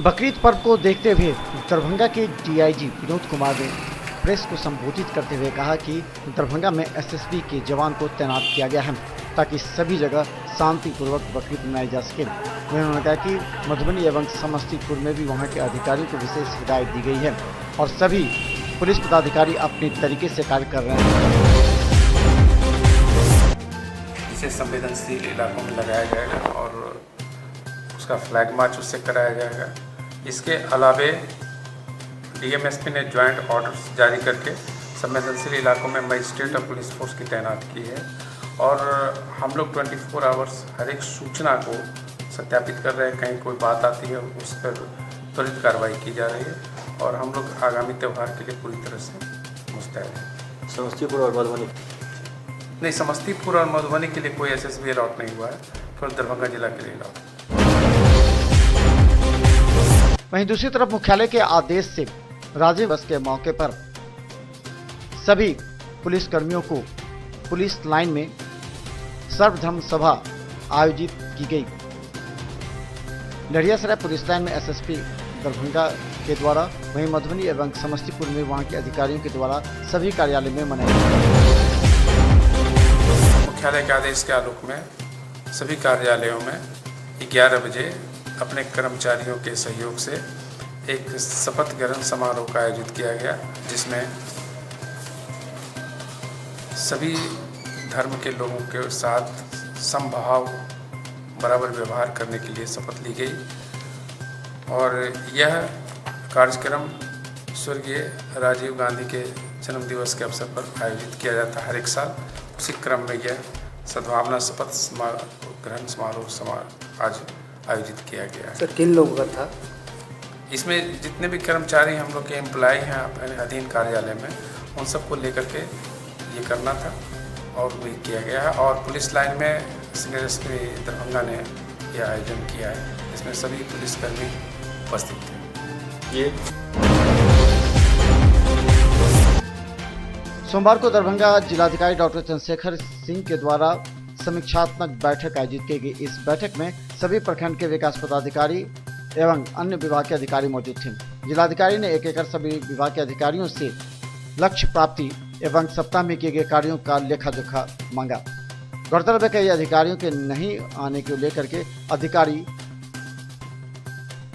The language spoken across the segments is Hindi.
बकरीद पर्व को देखते हुए दरभंगा के डीआईजी विनोद कुमार ने प्रेस को संबोधित करते हुए कहा कि दरभंगा में एसएसबी के जवान को तैनात किया गया है ताकि सभी जगह शांतिपूर्वक बकरीद मनाई जा सके। उन्होंने कहा कि मधुबनी एवं समस्तीपुर में भी वहां के अधिकारियों को विशेष हिदायत दी गई है और सभी पुलिस पदाधिकारी अपने तरीके से कार्य कर रहे हैं। इसे संवेदनशील इलाकों में लगाया जाएगा और उसका फ्लैग मार्च उससे कराया जाएगा। इसके अलावे डीएमएसपी ने ज्वाइंट ऑर्डर्स जारी करके संवेदनशील इलाकों में मजिस्ट्रेट और पुलिस फोर्स की तैनात की है और हम लोग 24 आवर्स हर एक सूचना को सत्यापित कर रहे हैं। कहीं कोई बात आती है उस पर त्वरित कार्रवाई की जा रही है और हम लोग आगामी त्यौहार के लिए पूरी तरह से मुस्तैद हैं। समस्तीपुर और मधुबनी नहीं, समस्तीपुर और मधुबनी के लिए कोई एसएसबी अलॉट नहीं हुआ है, केवल दरभंगा जिला के लिए अलॉट। वहीं दूसरी तरफ मुख्यालय के आदेश से राजीव दिवस के मौके पर सभी पुलिस कर्मियों को पुलिस लाइन में सर्वधर्म सभा आयोजित की गई। लहरियासराय पुलिस लाइन में एसएसपी दरभंगा के द्वारा, वहीं मधुबनी एवं समस्तीपुर में वहां के अधिकारियों के द्वारा सभी कार्यालय में मनाई गई। मुख्यालय के आदेश के आलोक में सभी कार्यालयों में 11 बजे अपने कर्मचारियों के सहयोग से एक शपथ ग्रहण समारोह का आयोजित किया गया, जिसमें सभी धर्म के लोगों के साथ समभाव बराबर व्यवहार करने के लिए शपथ ली गई और यह कार्यक्रम स्वर्गीय राजीव गांधी के जन्म दिवस के अवसर पर आयोजित किया जाता है हर एक साल। उसी क्रम में यह सद्भावना शपथ ग्रहण समारोह आज आयोजित किया गया है। सर, किन लोगों का था? इसमें जितने भी कर्मचारी हम लोग के एम्प्लॉय हैं अपने अधीन कार्यालय में, उन सबको लेकर के ये करना था और वही किया गया है। और पुलिस लाइन में सीनियर एसपी दरभंगा ने यह आयोजन किया है, इसमें सभी पुलिसकर्मी उपस्थित थे। ये सोमवार को दरभंगा जिलाधिकारी डॉक्टर चंद्रशेखर सिंह के द्वारा समीक्षात्मक बैठक आयोजित की गई। इस बैठक में सभी प्रखंड के विकास पदाधिकारी एवं अन्य विभाग के अधिकारी मौजूद थे। जिलाधिकारी ने एक सभी विभाग के अधिकारियों से लक्ष्य प्राप्ति एवं सप्ताह में किए गए कार्यों का लेखा जोखा मांगा। गौरतलब है कई अधिकारियों के नहीं आने को लेकर के अधिकारी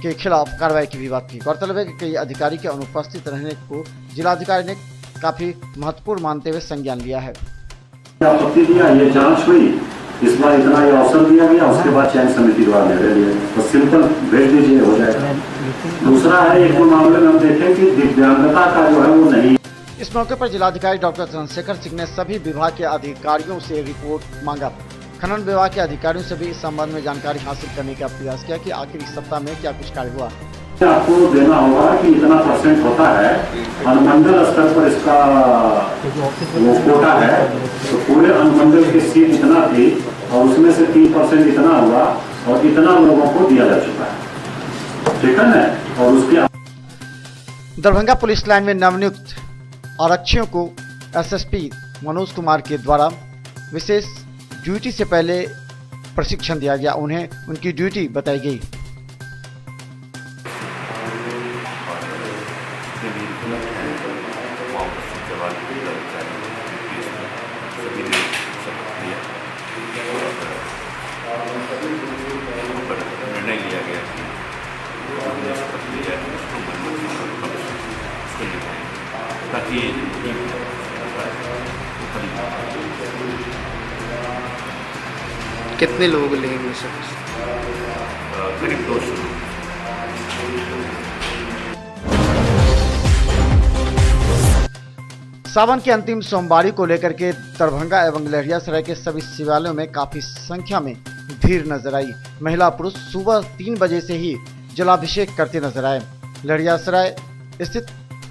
के खिलाफ कार्रवाई की भी बात की। गौरतलब है कि कई अधिकारी के अनुपस्थित रहने को जिलाधिकारी ने काफी महत्वपूर्ण मानते हुए संज्ञान लिया है। आपत्ति दिया, ये जांच हुई, इस बार इतना ये अवसर दिया गया, उसके बाद चयन समिति द्वारा निर्णय लिया तो सिंपल भेज दीजिए, हो जाएगा। दूसरा है, एक मामले में हम देखें कि दिव्यांगता का जो है वो नहीं। इस मौके पर जिलाधिकारी डॉक्टर चंद्रशेखर सिंह ने सभी विभाग के अधिकारियों से रिपोर्ट मांगा। खनन विभाग के अधिकारियों से भी इस संबंध में जानकारी हासिल करने का प्रयास किया कि आखिर इस सप्ताह में क्या कुछ कार्य हुआ। आपको देना होगा कि इतना % होता है, अनुमंडल स्तर पर इसका वो कोटा है, तो पूरे अनुमंडल की सीट इतना थी और उसमें से 3% इतना हुआ और इतना लोगों को दिया जा चुका है, ठीक है ना। और उसके दरभंगा पुलिस लाइन में नवनियुक्त आरक्षियों को एसएसपी मनोज कुमार के द्वारा विशेष ड्यूटी से पहले प्रशिक्षण दिया गया। उन्हें उनकी ड्यूटी बताई गई। निर्णय लिया गया ताकि कितने लोग लेंगे सर? करीब 200। सावन के अंतिम सोमवारी को लेकर के दरभंगा एवं लहरियासराय के सभी शिवालयों में काफी संख्या में भीड़ नजर आई। महिला पुरुष सुबह 3 बजे से ही जलाभिषेक करते नजर आए। लहरियासराय स्थित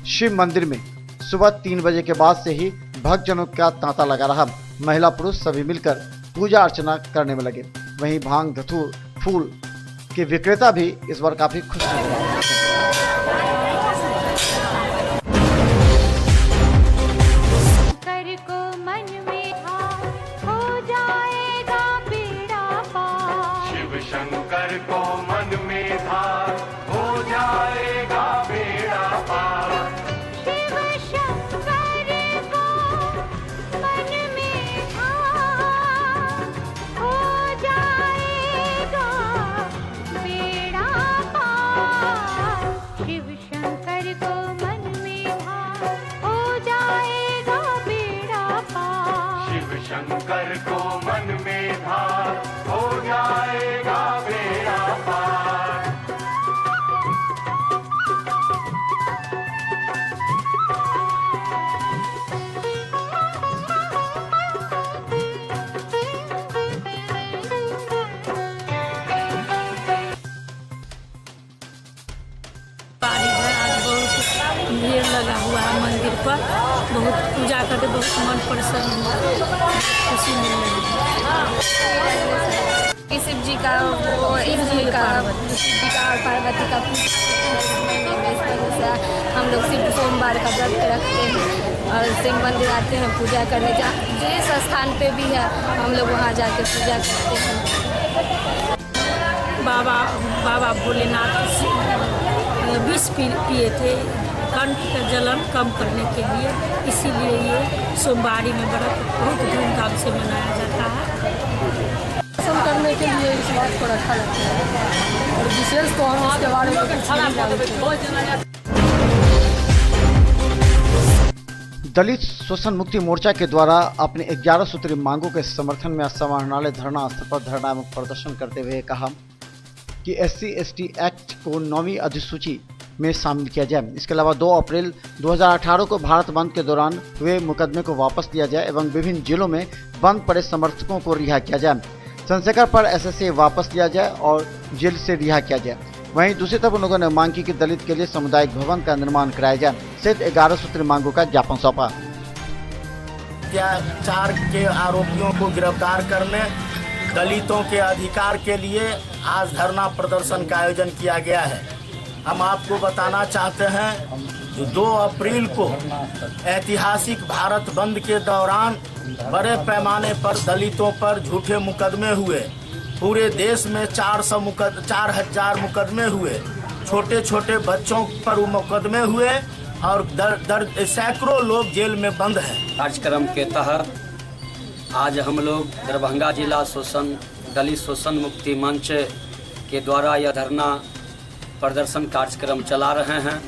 शिव मंदिर में सुबह 3 बजे के बाद से ही भक्तजनों का तांता लगा रहा। महिला पुरुष सभी मिलकर पूजा अर्चना करने में लगे। वहीं भांग, धतूर, फूल के विक्रेता भी इस बार काफी खुश नजर आ रहे थे। शंकर को मन में था, हो लगा हुआ है मंदिर पर। बहुत पूजा करके बहुत मन प्रसन्न हुआ, खुशी मिल रही है। शिव जी का शिव जी का और पार्वती का महीने में इस वजह से हम लोग शिव सोमवार का व्रत रखते हैं और शिव मंदिर आते हैं पूजा करने। जिस स्थान पे भी है हम लोग वहाँ जाके पूजा करते हैं। बाबा भोलेनाथ विष पिए थे कंठ का जलन कम करने के लिए, इसीलिए ये सोमवारी में व्रत बहुत धूमधाम से मनाया जाता है। दर्शन करने के लिए इस बात को रखा जाता है और विशेष तो हम उसके बारे में कुछ नहीं जानते। दलित शोषण मुक्ति मोर्चा के द्वारा अपने 11 सूत्री मांगों के समर्थन में समाहरणालय धरना स्थल पर धरना एवं प्रदर्शन करते हुए कहा कि SC/ST एक्ट को 9वीं अधिसूची में शामिल किया जाए। इसके अलावा 2 अप्रैल 2018 को भारत बंद के दौरान हुए मुकदमे को वापस लिया जाए एवं विभिन्न जिलों में बंद पड़े समर्थकों को रिहा किया जाए। चंद्रशेखर पर SSA वापस लिया जाए और जेल से रिहा किया जाए। वहीं दूसरी तरफ उन लोगों ने मांग की कि दलित के लिए सामुदायिक भवन का निर्माण कराया जाए सहित 11 सूत्री मांगों का ज्ञापन सौंपा। अत्याचार के आरोपियों को गिरफ्तार करने, दलितों के अधिकार के लिए आज धरना प्रदर्शन का आयोजन किया गया है। हम आपको बताना चाहते हैं कि 2 अप्रैल को ऐतिहासिक भारत बंद के दौरान बड़े पैमाने पर दलितों पर झूठे मुकदमे हुए। पूरे देश में 4,000 मुकदमे हुए। छोटे छोटे बच्चों पर मुकदमे हुए और सैकड़ों लोग जेल में बंद हैं। कार्यक्रम के तहत आज हम लोग दरभंगा जिला दलित शोषण मुक्ति मंच के द्वारा यह धरना प्रदर्शन कार्यक्रम चला रहे हैं।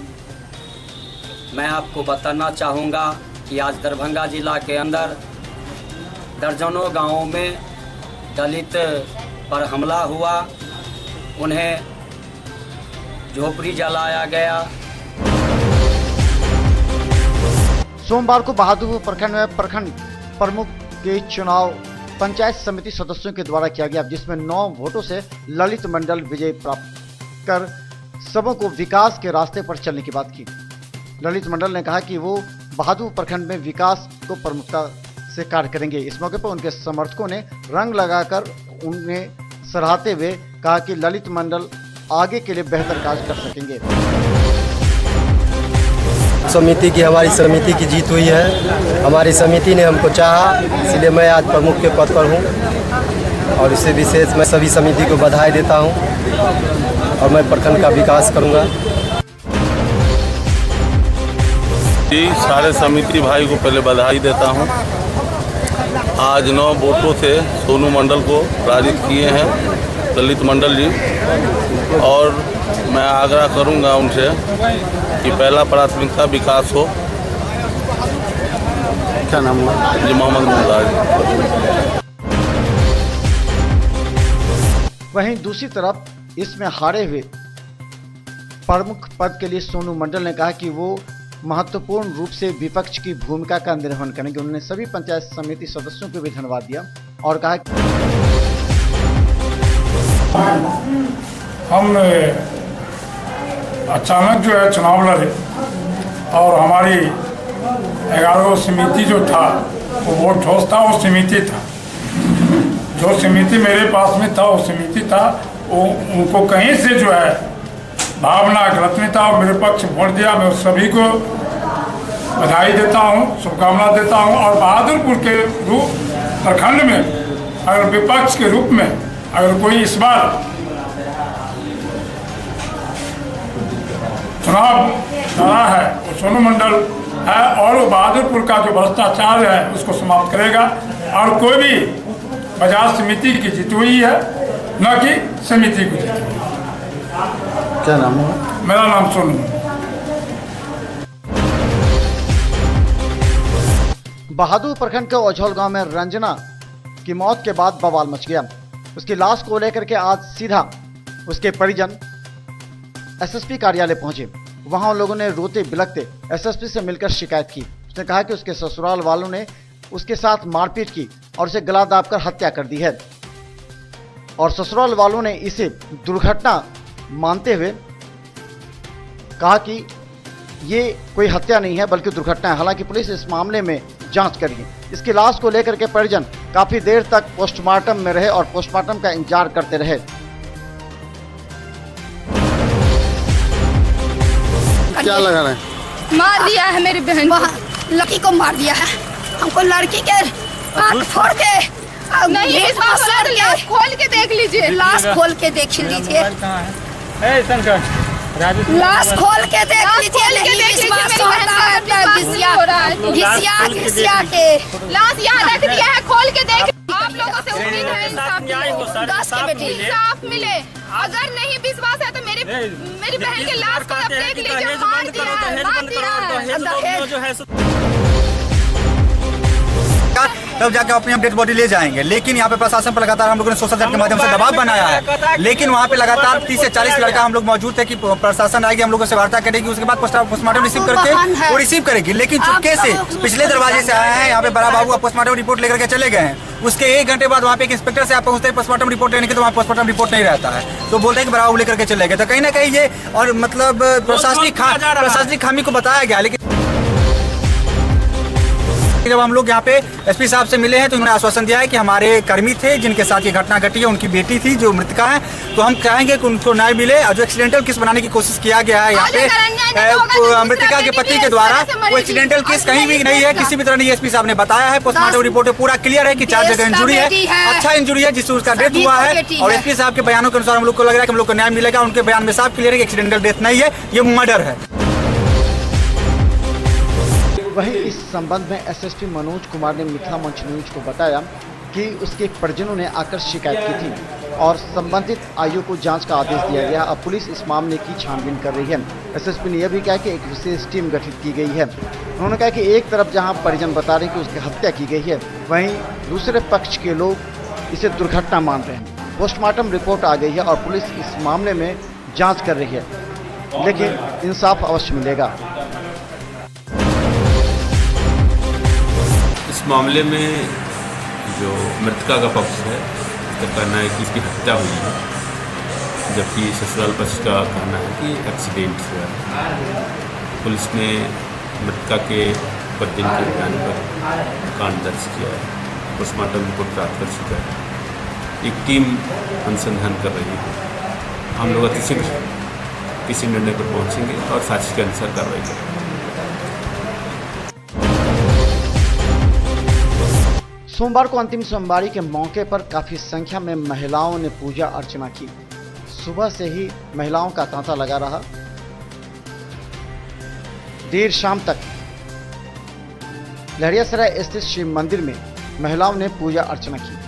मैं आपको बताना चाहूँगा कि आज दरभंगा जिला के अंदर दर्जनों गांवों में दलित पर हमला हुआ, उन्हें झोपड़ी जलाया गया। सोमवार को बहादुरपुर प्रखंड में प्रखंड प्रमुख के चुनाव पंचायत समिति सदस्यों के द्वारा किया गया, जिसमें 9 वोटों से ललित मंडल विजय प्राप्त कर सबों को विकास के रास्ते पर चलने की बात की। ललित मंडल ने कहा कि वो बहादुरपुर प्रखंड में विकास को प्रमुखता से कार्य करेंगे। इस मौके पर उनके समर्थकों ने रंग लगाकर उन्हें सराहते हुए कहा कि ललित मंडल आगे के लिए बेहतर कार्य कर सकेंगे। समिति की हमारी समिति की जीत हुई है। हमारी समिति ने हमको चाहा, इसलिए मैं आज प्रमुख के पद पर हूँ और इससे विशेष मैं सभी समिति को बधाई देता हूँ और मैं प्रखंड का विकास करूँगा। जी, सारे समिति भाई को पहले बधाई देता हूँ। आज 9 वोटों से सोनू मंडल को पराजित किए हैं ललित मंडल जी, और मैं आग्रह करूंगा उनसे कि पहला प्राथमिकता विकास हो। क्या नाम हुआ? जी, मोहम्मद मुमताज। वहीं दूसरी तरफ इसमें हारे हुए प्रमुख पद के लिए सोनू मंडल ने कहा कि वो महत्वपूर्ण रूप से विपक्ष की भूमिका का निर्वहन करेंगे। उन्होंने सभी पंचायत समिति सदस्यों को भी धन्यवाद दिया और कहा हम अचानक जो है चुनाव लड़े और हमारी 11 समिति जो था वो बहुत ठोस था। वो समिति था, जो समिति मेरे पास में था वो समिति था, वो उनको कहीं से जो है भावना गलत नहीं था और मेरे पक्ष वोट दिया। मैं सभी को बधाई देता हूँ, शुभकामना देता हूँ। और बहादुरपुर के रूप प्रखंड में अगर विपक्ष के रूप में अगर कोई इस बार चुनाव लड़ा है वो सोनू मंडल है और वो बहादुरपुर का जो भ्रष्टाचार है उसको समाप्त करेगा। और कोई भी बाजार समिति की जीत हुई है, न कि समिति की जीत हुई। क्या नाम है? मेरा नाम सोनू। बहादुर प्रखंड के औझौल गांव में रंजना की मौत के बाद बवाल मच गया। उसकी लाश को लेकर के आज सीधा उसके परिजन SSP कार्यालय पहुंचे। वहां लोगों ने रोते बिलखते SSP से मिलकर शिकायत की। उसने कहा कि उसके ससुराल वालों ने उसके साथ मारपीट की और उसे गला दाबकर हत्या कर दी है और ससुराल वालों ने इसे दुर्घटना मानते हुए कहा कि ये कोई हत्या नहीं है बल्कि दुर्घटना है। हालांकि पुलिस इस मामले में जांच करेगी। इसकी लाश को लेकर के परिजन काफी देर तक पोस्टमार्टम में रहे और पोस्टमार्टम का इंतजार करते रहे। क्या लगा रहे हैं? मार दिया है मेरी बहन को, लकी को मार दिया है। हमको लड़की के हाथ फोड़ के नहीं, खोल के देख लीजिए, लाश खोल के देख लीजिए, लाश खोल के देख लीजिए। विश्वास होता है घिसिया के लाश यहाँ रख दिया है, खोल के देख। आप लोगों से उम्मीद है इंसाफ मिले। अगर नहीं विश्वास है तो मेरी बहन के लाश को अब देख लीजिए, मार दिया है। तब जाकर अपनी हम डेड बॉडी ले जाएंगे। लेकिन यहाँ पे प्रशासन पर लगातार हम लोगों ने सोशल मीडिया के माध्यम से दबाव बनाया है। लेकिन वहाँ पे लगातार 30 से 40 लड़का हम लोग मौजूद थे कि प्रशासन आएगी, हम लोगों से वार्ता करेगी, उसके बाद पोस्टमार्टम रिसीव करके वो रिसीव करेगी। लेकिन चुपके से पिछले दरवाजे से आए हैं, यहाँ पे बड़ा बाबू पोस्टमार्टम रिपोर्ट लेकर के चले गए हैं। उसके 1 घंटे बाद वहाँ पे एक इंस्पेक्टर से आप पहुँचते हैं पोस्टमार्टम रिपोर्ट लेने के, तो वहाँ पोस्टमार्टम रिपोर्ट नहीं रहता है, तो बोलते हैं कि बड़ा बाबू लेकर के चले गए। तो कहीं ना कहीं ये और मतलब प्रशासनिक खामी को बताया गया। लेकिन जब हम लोग यहाँ पे एसपी साहब से मिले हैं तो उन्होंने आश्वासन दिया है कि हमारे कर्मी थे जिनके साथ ये घटना घटी है, उनकी बेटी थी जो मृतका है, तो हम चाहेंगे कि उनको न्याय मिले। और जो एक्सीडेंटल केस बनाने की कोशिश किया गया है यहाँ पे मृतका के पति के द्वारा, वो एक्सीडेंटल केस कहीं भी नहीं है, किसी भी तरह नहीं। एसपी साहब ने बताया है पोस्टमार्टम रिपोर्ट में पूरा क्लियर है कि 4 जगह इंजुरी है, अच्छा इंजुरी है जिससे उसका डेथ हुआ है। और एसपी साहब के बयानों के अनुसार हम लोग को लग रहा है कि हम लोग को न्याय मिलेगा। उनके बयान में साफ क्लियर है कि एक्सीडेंटल डेथ नहीं है, ये मर्डर है। वहीं इस संबंध में एसएसपी मनोज कुमार ने मिथिला मंच न्यूज को बताया कि उसके परिजनों ने आकर शिकायत की थी और संबंधित आयु को जांच का आदेश दिया गया। अब पुलिस इस मामले की छानबीन कर रही है। एसएसपी ने यह भी कहा कि एक विशेष टीम गठित की गई है। उन्होंने कहा कि एक तरफ जहां परिजन बता रहे हैं कि उसकी हत्या की गई है, वहीं दूसरे पक्ष के लोग इसे दुर्घटना मान रहे हैं। पोस्टमार्टम रिपोर्ट आ गई है और पुलिस इस मामले में जाँच कर रही है, लेकिन इंसाफ अवश्य मिलेगा। इस मामले में जो मृतका का पक्ष है उसका कहना है कि इसकी हत्या हुई है, जबकि ससुराल पक्ष का कहना है कि एक्सीडेंट हुआ है। पुलिस ने मृतका के परिजन के बयान पर कांड दर्ज किया है, पोस्टमार्टम रिपोर्ट प्राप्त कर चुका है। एक टीम अनुसंधान कर रही है। हम लोग अतिशीघ्र किसी निर्णय पर पहुँचेंगे और साक्ष्य के अनुसार कार्रवाई करेंगे। सोमवार को अंतिम सोमवारी के मौके पर काफी संख्या में महिलाओं ने पूजा अर्चना की। सुबह से ही महिलाओं का तांता लगा रहा, देर शाम तक लहरियासराय स्थित शिव मंदिर में महिलाओं ने पूजा अर्चना की।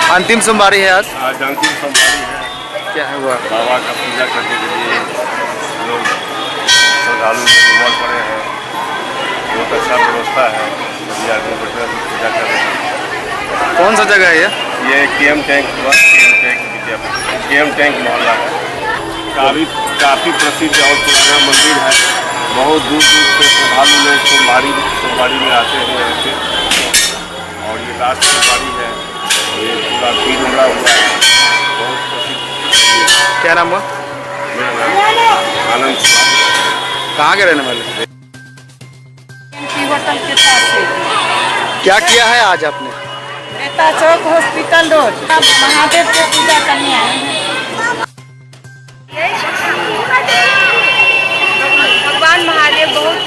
अंतिम सोमवारी है आज अंतिम सोमवारी है। क्या हुआ? बाबा का पूजा करने के लिए लोग श्रद्धालु उमड़ पड़े हैं। बहुत अच्छा व्यवस्था है, सभी आदमी बैठे पूजा कर रहे हैं। कौन सा जगह है ये केएम टैंक मोहल्ला है। काफ़ी प्रसिद्ध और पुराना मंदिर है। बहुत दूर दूर से श्रद्धालु लोग सोमवारी में आते हैं यहाँ पे, और ये लास्ट सोमवारी है। ये पूरा भीड़ उमड़ा हुआ है, बहुत प्रसिद्ध। क्या नाम हुआ? मेरा नाम आनंद। कहाँ के रहने वाले? होटल के पास से। क्या किया है आज आपने? नेता चौक हॉस्पिटल रोड महादेव को पूजा करने आए हैं। भगवान महादेव बहुत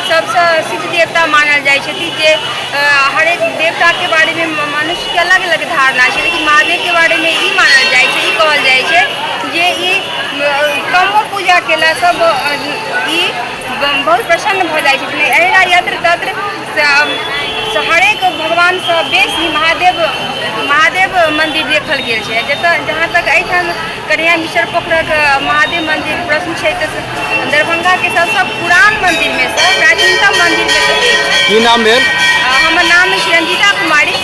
सबसे सिद्ध देवता मानल जाए छथि। जे हर एक देवता के बारे में मनुष्य के अलग अलग धारणा है, लेकिन महादेव के बारे में ई मानल जाए छे, ई कहल जाए छे जे ई कमो पूजा केला सब ई बहुत प्रसन्न भ जाए छथिन। एहिरा यत्र तत्र हर एक भगवान से बेसी महादेव मंदिर देखल गेल छै। जहाँ तक एठाम कन्हैया मिश्र पोखरक महादेव मंदिर प्रश्न छै, दरभंगा के सबसे पुरान मंदिर में से प्राचीन की नाम भेल? हमार नाम है रंजीता कुमारी।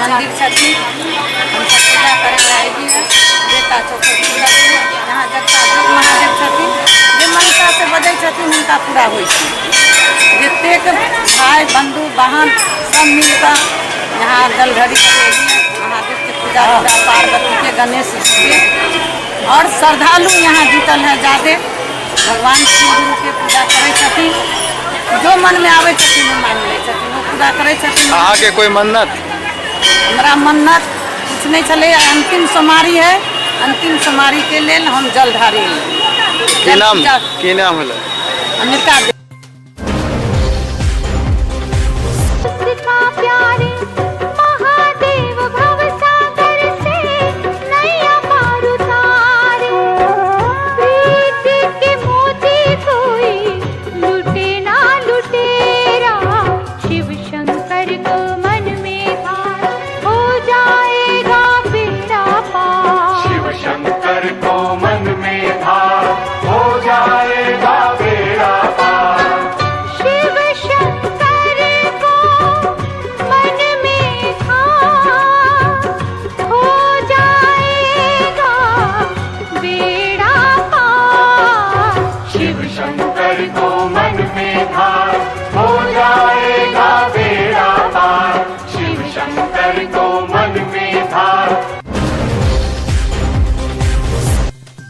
मंदिर छठी हम सब पूजा करे आएगी है देता यहाँ जगता जग महादेव छथिन जे मनसा से बजे छथिन उनका पूरा हो जतेक भाई बंधु बहन सब मिलकर यहाँ जल घड़ी महादेव के पूजा पार्वती के गणेश के और श्रद्धालु यहाँ जुटल है ज़्यादा भगवान शिव गुरु के पूजा करे छथिन जो मन में आवे छथिन वो मान ले छथिन वो पूरा करे छथिन। अहाँ के कोई मन्नत? हमारा मन्नत कुछ नहीं चले अंतिम सोमवारी है अंतिम सोमवारी के लिए हम जल ढारी की नाम है अमृता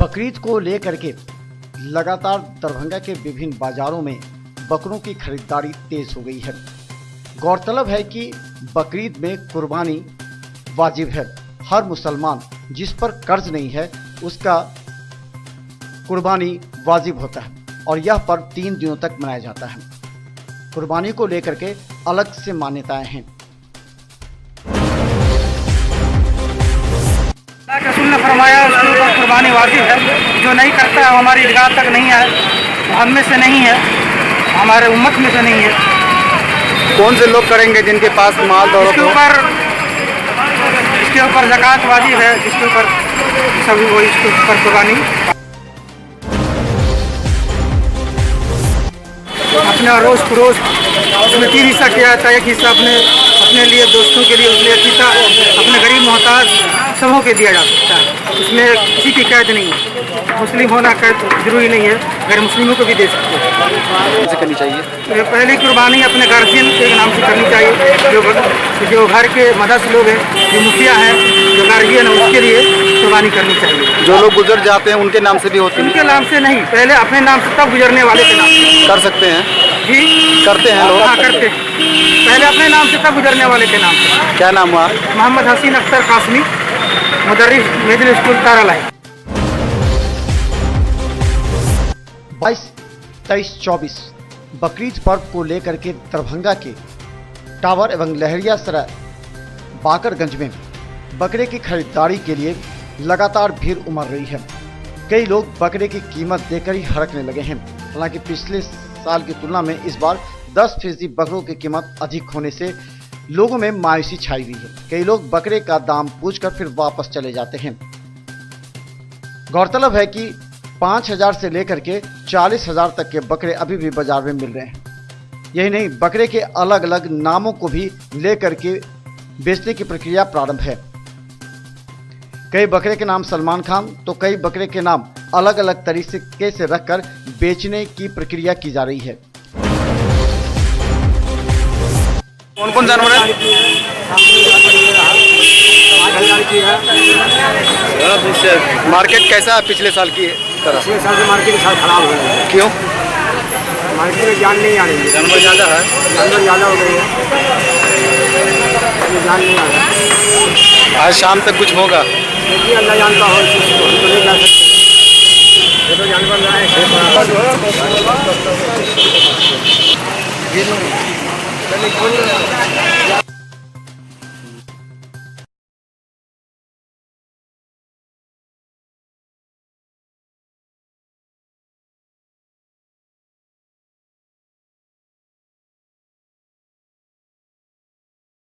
बकरीद को लेकर के लगातार दरभंगा के विभिन्न बाजारों में बकरों की खरीदारी तेज हो गई है। गौरतलब है कि बकरीद में कुर्बानी वाजिब है। हर मुसलमान जिस पर कर्ज नहीं है उसका कुर्बानी वाजिब होता है और यह पर्व 3 दिनों तक मनाया जाता है। कुर्बानी को लेकर के अलग से मान्यताएं हैं। रसूल ने फरमाया उसके ऊपर कुर्बानी वाजिब है। जो नहीं करता है हमारी ईदगाह तक नहीं है, हम में से नहीं है, हमारे उम्मत में से नहीं है। कौन से लोग करेंगे जिनके पास माल दौलत हो? इसके ऊपर ज़कात वाजिब है, जिसके ऊपर सभी वो इसके ऊपर कुर्बानी अपना रोज़ पड़ोस उसमें 3 हिस्सा किया जाता है। एक हिस्सा अपने लिए दोस्तों के लिए, उसमें एक हिस्सा अपने गरीब मोहताज सबों के दिया जा सकता है। उसमें किसी की कैद नहीं है, मुस्लिम होना कैद जरूरी नहीं है, गैर मुस्लिमों को भी दे सकते हैं। कैसे करनी चाहिए? पहली कुर्बानी अपने गार्जियन के नाम से करनी चाहिए। जो घर के मदद लोग हैं, जो मुखिया हैं, जो गार्जियन है, उसके लिए कुर्बानी करनी चाहिए। जो लोग गुजर जाते हैं उनके नाम से भी होती है? उनके नाम से नहीं, पहले अपने नाम से, तब गुजरने वाले के नाम से कर सकते हैं जी। करते हैं लोग? हाँ करते हैं, पहले अपने नाम से तब गुजरने वाले के नाम से। क्या नाम हुआ? मोहम्मद हसीन अख्तर कासमी, मुदर्रिस मिडिल स्कूल तारालाई। 22, 23, 24 बकरीद पर्व को लेकर के दरभंगा के टावर एवं लहरियासराय बाकरगंज में बकरे की खरीदारी के लिए लगातार भीड़ उमड़ रही है। कई लोग बकरे की कीमत देकर ही हड़कने लगे हैं। हालांकि पिछले साल की तुलना में इस बार 10% बकरों की कीमत अधिक होने से लोगों में मायूसी छाई हुई है। कई लोग बकरे का दाम पूछकर फिर वापस चले जाते हैं। गौरतलब है कि 5,000 से लेकर के 40,000 तक के बकरे अभी भी बाजार में मिल रहे हैं। यही नहीं, बकरे के अलग अलग नामों को भी लेकर के बेचने की प्रक्रिया प्रारंभ है। कई बकरे के नाम सलमान खान तो कई बकरे के नाम अलग अलग तरीके से रखकर बेचने की प्रक्रिया की जा रही है। कौन कौन जानवर है? मार्केट कैसा है पिछले साल की तरह? पिछले साल से मार्केट खराब हो गई है। क्यों? मार्केट में जान नहीं आ रही है। जानवर ज़्यादा है? जानवर ज़्यादा हो गई है, जान नहीं आ रहा। आज शाम तक कुछ होगा? देखिए अल्लाह जानता हो, तो नहीं जा सकते। ये तो जानवर लाए हैं।